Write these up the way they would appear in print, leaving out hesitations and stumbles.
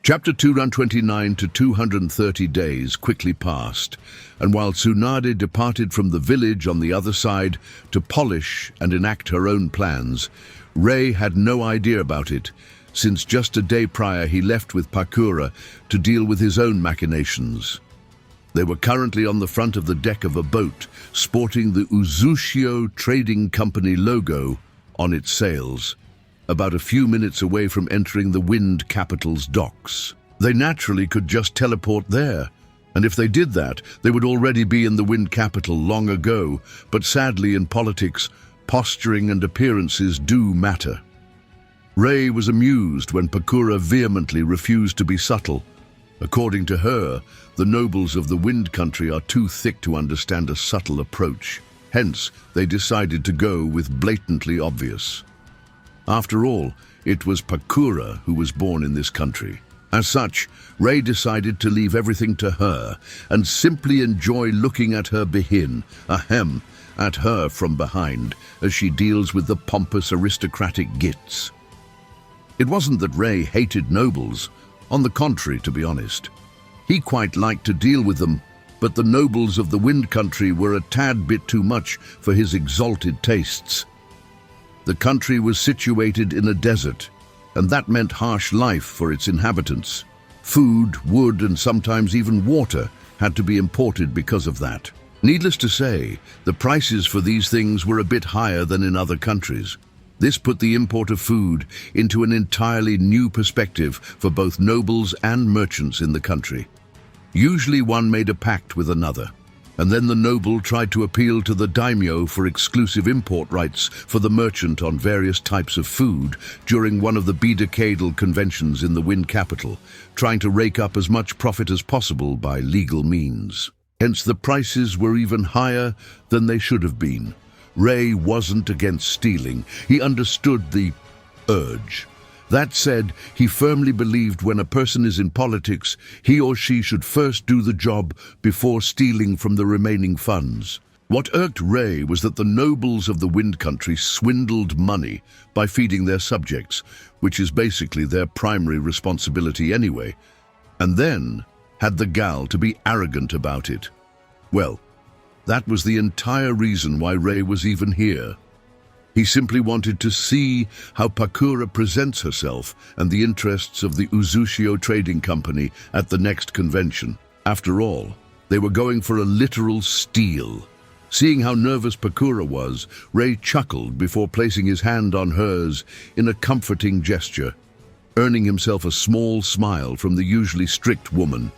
Chapter 229 to 230 days quickly passed, and while Tsunade departed from the village on the other side to polish and enact her own plans, Rei had no idea about it, since just a day prior he left with Pakura to deal with his own machinations. They were currently on the front of the deck of a boat, sporting the Uzushio Trading Company logo on its sails, about a few minutes away from entering the Wind Capital's docks. They naturally could just teleport there, and if they did that, they would already be in the Wind Capital long ago, but sadly in politics, posturing and appearances do matter. Rei was amused when Pakura vehemently refused to be subtle. According to her, the nobles of the Wind Country are too thick to understand a subtle approach. Hence, they decided to go with blatantly obvious. After all, it was Pakura who was born in this country. As such, Rei decided to leave everything to her and simply enjoy looking at her at her from behind as she deals with the pompous aristocratic gits. It wasn't that Rei hated nobles, on the contrary, to be honest. He quite liked to deal with them, but the nobles of the Wind Country were a tad bit too much for his exalted tastes. The country was situated in a desert, and that meant harsh life for its inhabitants. Food, wood, and sometimes even water had to be imported because of that. Needless to say, the prices for these things were a bit higher than in other countries. This put the import of food into an entirely new perspective for both nobles and merchants in the country. Usually one made a pact with another, and then the noble tried to appeal to the daimyo for exclusive import rights for the merchant on various types of food during one of the bidecadal conventions in the Wind Capital, trying to rake up as much profit as possible by legal means. Hence the prices were even higher than they should have been. Rei wasn't against stealing. He understood the urge. That said, he firmly believed when a person is in politics, he or she should first do the job before stealing from the remaining funds. What irked Rei was that the nobles of the Wind Country swindled money by feeding their subjects, which is basically their primary responsibility anyway, and then had the gall to be arrogant about it. Well, that was the entire reason why Rei was even here. He simply wanted to see how Pakura presents herself and the interests of the Uzushio Trading Company at the next convention. After all, they were going for a literal steal. Seeing how nervous Pakura was, Rei chuckled before placing his hand on hers in a comforting gesture, earning himself a small smile from the usually strict woman.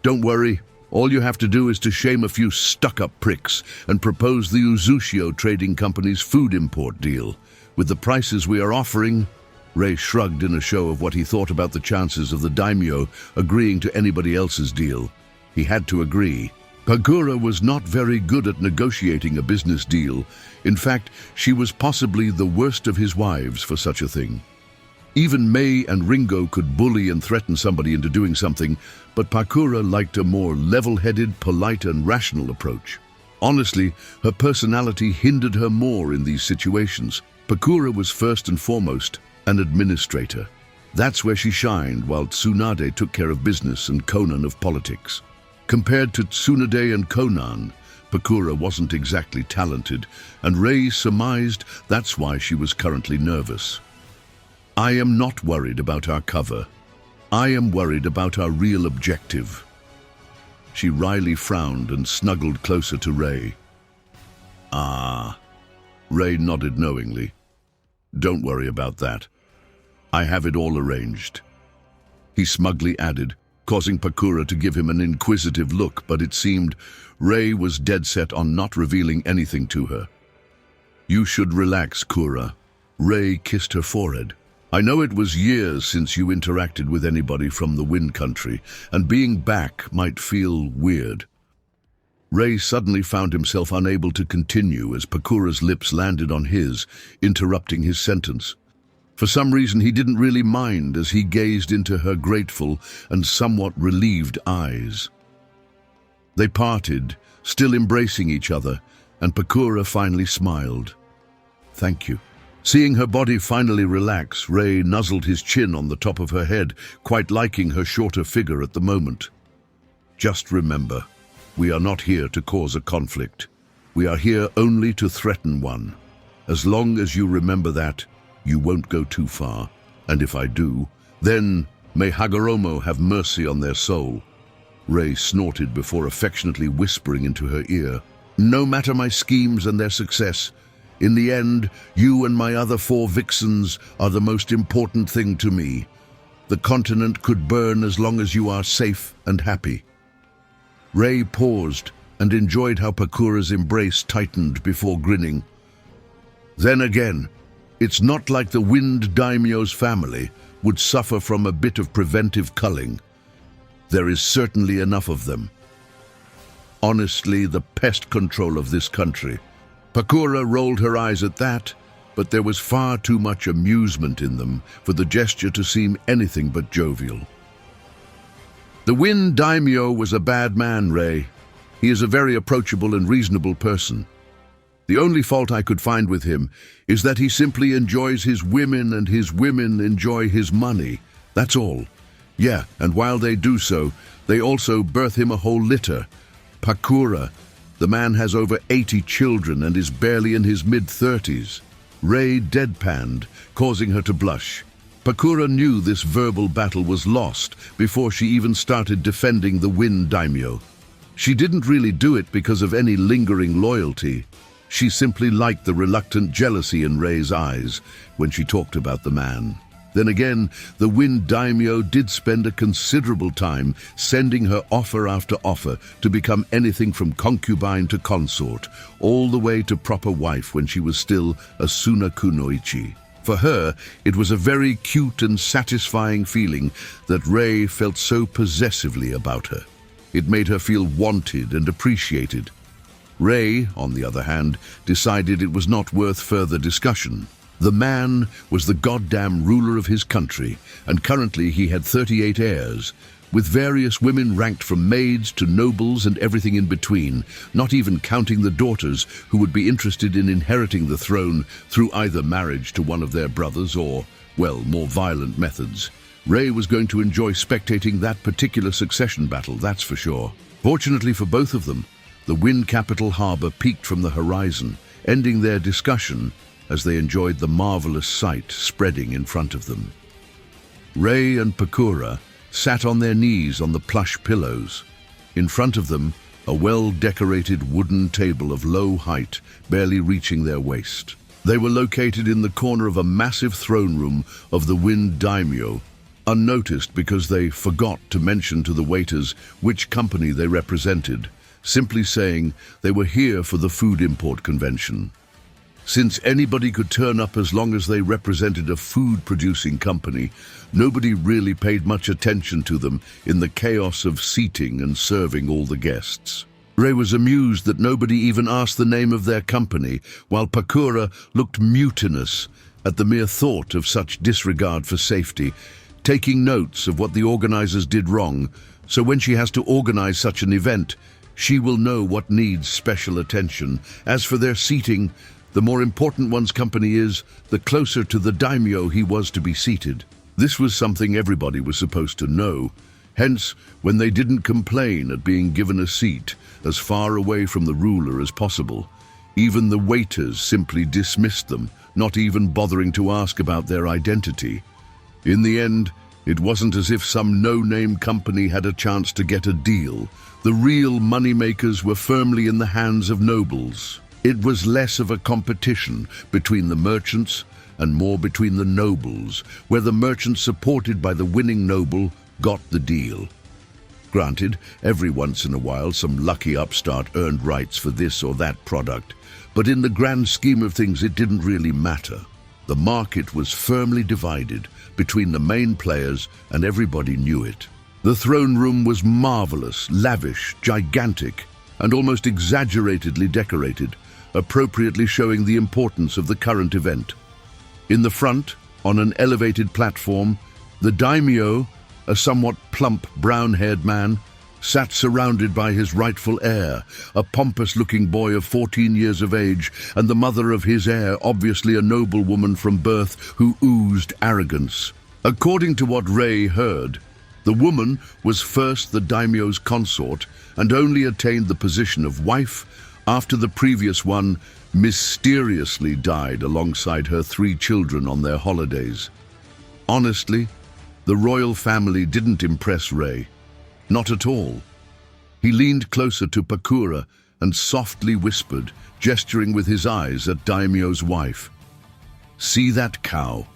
"Don't worry. All you have to do is to shame a few stuck-up pricks and propose the Uzushio Trading Company's food import deal. With the prices we are offering..." Rei shrugged in a show of what he thought about the chances of the daimyo agreeing to anybody else's deal. He had to agree. Pakura was not very good at negotiating a business deal. In fact, she was possibly the worst of his wives for such a thing. Even Mei and Ringo could bully and threaten somebody into doing something, but Pakura liked a more level-headed, polite and rational approach. Honestly, her personality hindered her more in these situations. Pakura was first and foremost an administrator. That's where she shined, while Tsunade took care of business and Conan of politics. Compared to Tsunade and Conan, Pakura wasn't exactly talented, and Rei surmised that's why she was currently nervous. "I am not worried about our cover. I am worried about our real objective." She wryly frowned and snuggled closer to Rei. "Ah." Rei nodded knowingly. "Don't worry about that. I have it all arranged." He smugly added, causing Pakura to give him an inquisitive look, but it seemed Rei was dead set on not revealing anything to her. "You should relax, Kura." Rei kissed her forehead. "I know it was years since you interacted with anybody from the Wind Country, and being back might feel weird." Rei suddenly found himself unable to continue as Pakura's lips landed on his, interrupting his sentence. For some reason he didn't really mind as he gazed into her grateful and somewhat relieved eyes. They parted, still embracing each other, and Pakura finally smiled. "Thank you," Seeing her body finally relax, Ray nuzzled his chin on the top of her head, quite liking her shorter figure at the moment. Just remember, we are not here to cause a conflict. We are here only to threaten one. As long as you remember that, you won't go too far. And if I do, then may Hagoromo have mercy on their soul. Ray snorted before affectionately whispering into her ear, "No matter my schemes and their success, in the end, you and my other 4 vixens are the most important thing to me. The continent could burn as long as you are safe and happy." Ray paused and enjoyed how Pakura's embrace tightened before grinning. Then again, it's not like the Wind Daimyo's family would suffer from a bit of preventive culling. There is certainly enough of them. Honestly, the pest control of this country. Pakura rolled her eyes at that, but there was far too much amusement in them for the gesture to seem anything but jovial. The Wind Daimyo was a bad man, Ray. He is a very approachable and reasonable person. The only fault I could find with him is that he simply enjoys his women and his women enjoy his money. That's all. Yeah, and while they do so, they also birth him a whole litter. Pakura, the man has over 80 children and is barely in his mid-30s. Ray deadpanned, causing her to blush. Pakura knew this verbal battle was lost before she even started defending the Wind Daimyo. She didn't really do it because of any lingering loyalty. She simply liked the reluctant jealousy in Ray's eyes when she talked about the man. Then again, the Wind Daimyo did spend a considerable time sending her offer after offer to become anything from concubine to consort, all the way to proper wife when she was still a Suna Kunoichi. For her, it was a very cute and satisfying feeling that Ray felt so possessively about her. It made her feel wanted and appreciated. Ray, on the other hand, decided it was not worth further discussion. The man was the goddamn ruler of his country, and currently he had 38 heirs, with various women ranked from maids to nobles and everything in between, not even counting the daughters who would be interested in inheriting the throne through either marriage to one of their brothers or, well, more violent methods. Ray was going to enjoy spectating that particular succession battle, that's for sure. Fortunately for both of them, the Wind Capital Harbor peeked from the horizon, ending their discussion as they enjoyed the marvelous sight spreading in front of them. Ray and Pakura sat on their knees on the plush pillows. In front of them, a well-decorated wooden table of low height, barely reaching their waist. They were located in the corner of a massive throne room of the Wind Daimyo, unnoticed because they forgot to mention to the waiters which company they represented, simply saying they were here for the food import convention. Since anybody could turn up as long as they represented a food-producing company, nobody really paid much attention to them in the chaos of seating and serving all the guests. Ray was amused that nobody even asked the name of their company, while Pakura looked mutinous at the mere thought of such disregard for safety, taking notes of what the organizers did wrong, so when she has to organize such an event, she will know what needs special attention. As for their seating, the more important one's company is, the closer to the daimyo he was to be seated. This was something everybody was supposed to know. Hence, when they didn't complain at being given a seat as far away from the ruler as possible, even the waiters simply dismissed them, not even bothering to ask about their identity. In the end, it wasn't as if some no-name company had a chance to get a deal. The real moneymakers were firmly in the hands of nobles. It was less of a competition between the merchants and more between the nobles, where the merchant supported by the winning noble got the deal. Granted, every once in a while some lucky upstart earned rights for this or that product, but in the grand scheme of things it didn't really matter. The market was firmly divided between the main players and everybody knew it. The throne room was marvelous, lavish, gigantic, and almost exaggeratedly decorated, appropriately showing the importance of the current event. In the front, on an elevated platform, the daimyo, a somewhat plump, brown-haired man, sat surrounded by his rightful heir, a pompous-looking boy of 14 years of age, and the mother of his heir, obviously a noblewoman from birth who oozed arrogance. According to what Rei heard, the woman was first the daimyo's consort and only attained the position of wife after the previous one mysteriously died alongside her 3 children on their holidays. Honestly, the royal family didn't impress Rei. Not at all. He leaned closer to Pakura and softly whispered, gesturing with his eyes at Daimyo's wife. "See that cow?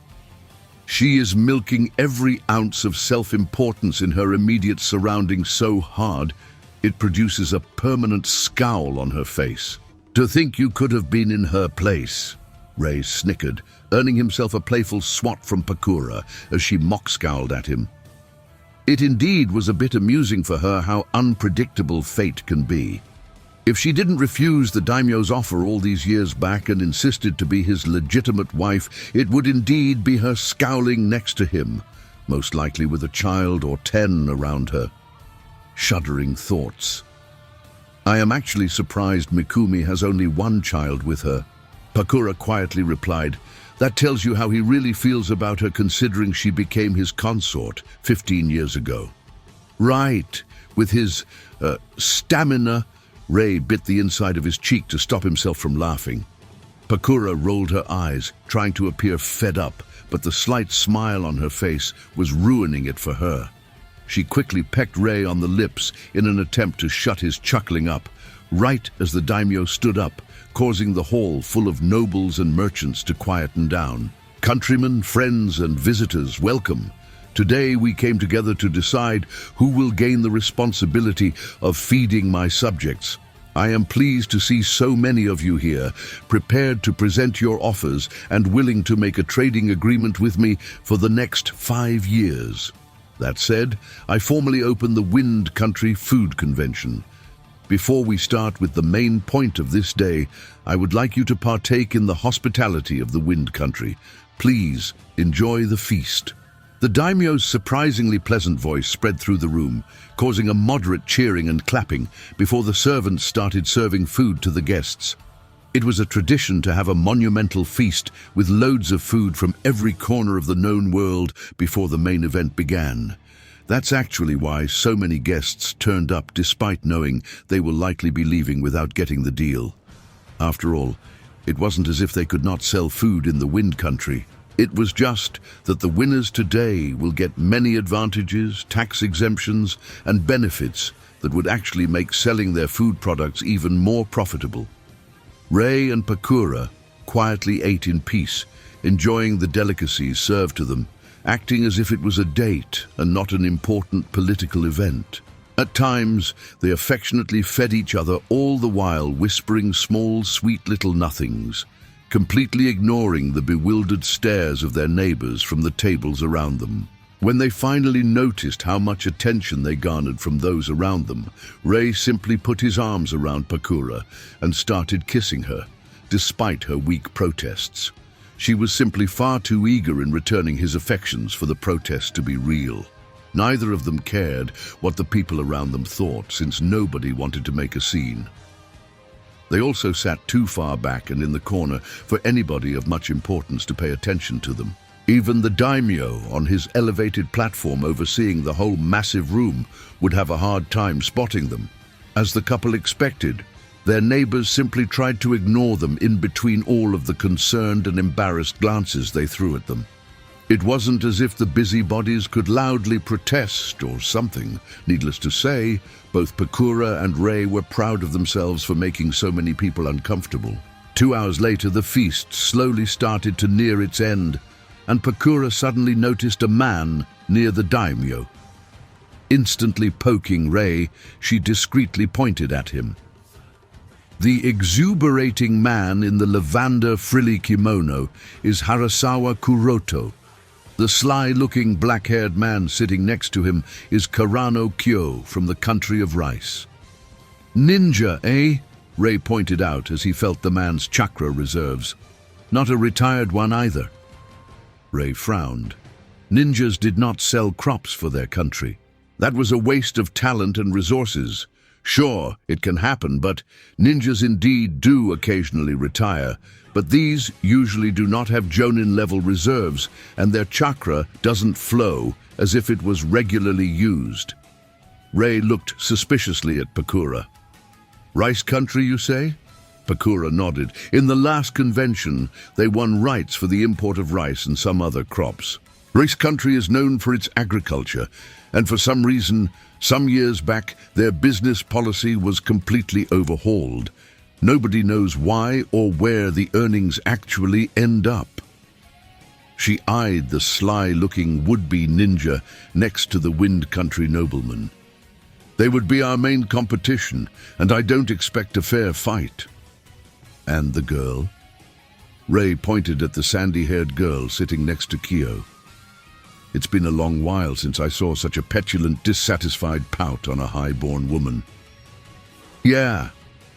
She is milking every ounce of self-importance in her immediate surroundings so hard, it produces a permanent scowl on her face. To think you could have been in her place," Rei snickered, earning himself a playful swat from Pakura as she mock-scowled at him. It indeed was a bit amusing for her how unpredictable fate can be. If she didn't refuse the daimyo's offer all these years back and insisted to be his legitimate wife, it would indeed be her scowling next to him, most likely with a child or 10 around her. Shuddering thoughts. "I am actually surprised Mikumi has only 1 child with her," Pakura quietly replied. "That tells you how he really feels about her, considering she became his consort 15 years ago." "Right, with his stamina," Rei bit the inside of his cheek to stop himself from laughing. Pakura rolled her eyes, trying to appear fed up, but the slight smile on her face was ruining it for her. She quickly pecked Rei on the lips in an attempt to shut his chuckling up, right as the daimyo stood up, causing the hall full of nobles and merchants to quieten down. "Countrymen, friends, and visitors, welcome. Today we came together to decide who will gain the responsibility of feeding my subjects. I am pleased to see so many of you here, prepared to present your offers and willing to make a trading agreement with me for the next 5 years. That said, I formally open the Wind Country Food Convention. Before we start with the main point of this day, I would like you to partake in the hospitality of the Wind Country. Please enjoy the feast." The daimyo's surprisingly pleasant voice spread through the room, causing a moderate cheering and clapping before the servants started serving food to the guests. It was a tradition to have a monumental feast with loads of food from every corner of the known world before the main event began. That's actually why so many guests turned up despite knowing they will likely be leaving without getting the deal. After all, it wasn't as if they could not sell food in the Wind Country. It was just that the winners today will get many advantages, tax exemptions, and benefits that would actually make selling their food products even more profitable. Rei and Pakura quietly ate in peace, enjoying the delicacies served to them, acting as if it was a date and not an important political event. At times, they affectionately fed each other, all the while whispering small, sweet little nothings, completely ignoring the bewildered stares of their neighbors from the tables around them. When they finally noticed how much attention they garnered from those around them, Rei simply put his arms around Pakura and started kissing her, despite her weak protests. She was simply far too eager in returning his affections for the protest to be real. Neither of them cared what the people around them thought, since nobody wanted to make a scene. They also sat too far back and in the corner for anybody of much importance to pay attention to them. Even the daimyo on his elevated platform overseeing the whole massive room would have a hard time spotting them. As the couple expected, their neighbors simply tried to ignore them in between all of the concerned and embarrassed glances they threw at them. It wasn't as if the busybodies could loudly protest or something. Needless to say, both Pakura and Rei were proud of themselves for making so many people uncomfortable. 2 hours later, the feast slowly started to near its end, and Pakura suddenly noticed a man near the daimyo. Instantly poking Rei, she discreetly pointed at him. The exuberating man in the lavender frilly kimono is Harasawa Kuroto. The sly-looking black-haired man sitting next to him is Karano Kyo from the country of rice. "Ninja, eh?" Rei pointed out as he felt the man's chakra reserves. "Not a retired one either." Rei frowned. Ninjas did not sell crops for their country. That was a waste of talent and resources. Sure, it can happen, but ninjas indeed do occasionally retire. But these usually do not have Jonin-level reserves, and their chakra doesn't flow as if it was regularly used. Ray looked suspiciously at Pakura. Rice country, you say? Pakura nodded. In the last convention, they won rights for the import of rice and some other crops. Rice country is known for its agriculture, and for some reason, some years back, their business policy was completely overhauled. Nobody knows why or where the earnings actually end up. She eyed the sly-looking would-be ninja next to the Wind Country nobleman. They would be our main competition, and I don't expect a fair fight. And the girl? Ray pointed at the sandy-haired girl sitting next to Kyo. It's been a long while since I saw such a petulant, dissatisfied pout on a high-born woman. Yeah,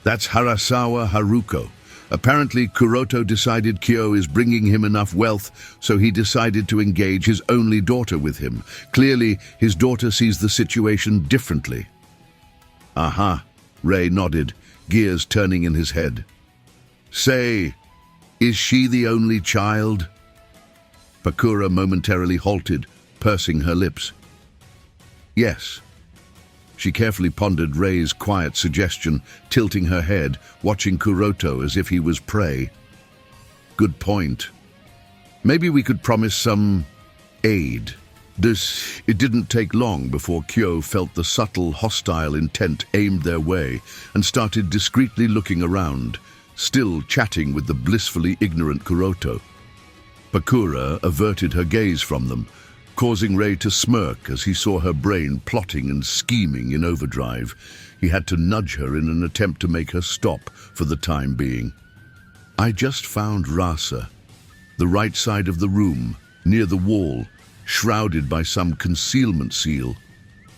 that's Harasawa Haruko. Apparently, Kuroto decided Kyo is bringing him enough wealth, so he decided to engage his only daughter with him. Clearly, his daughter sees the situation differently. Aha, Ray nodded, gears turning in his head. Say, is she the only child? Pakura momentarily halted, pursing her lips. Yes. She carefully pondered Ray's quiet suggestion, tilting her head, watching Kuroto as if he was prey. Good point. Maybe we could promise some aid. It didn't take long before Kyo felt the subtle, hostile intent aimed their way and started discreetly looking around, still chatting with the blissfully ignorant Kuroto. Pakura averted her gaze from them, causing Ray to smirk as he saw her brain plotting and scheming in overdrive. He had to nudge her in an attempt to make her stop for the time being. I just found Rasa, the right side of the room, near the wall, shrouded by some concealment seal.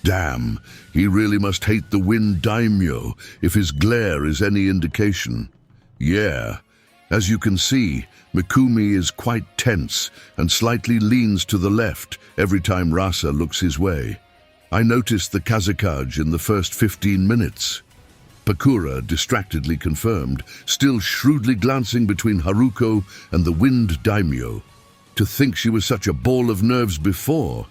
Damn, he really must hate the Wind Daimyo if his glare is any indication. Yeah, as you can see, Mikumi is quite tense and slightly leans to the left every time Rasa looks his way. I noticed the KasiCair in the first 15 minutes. Pakura distractedly confirmed, still shrewdly glancing between Haruko and the Wind Daimyo. To think she was such a ball of nerves before,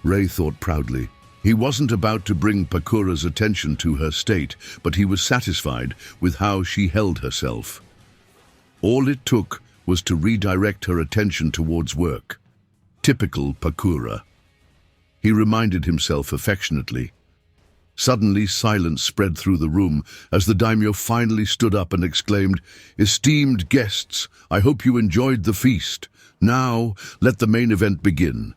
Ray thought proudly. He wasn't about to bring Pakura's attention to her state, but he was satisfied with how she held herself. All it took was to redirect her attention towards work. Typical Pakura. He reminded himself affectionately. Suddenly, silence spread through the room as the daimyo finally stood up and exclaimed, "Esteemed guests, I hope you enjoyed the feast. Now, let the main event begin."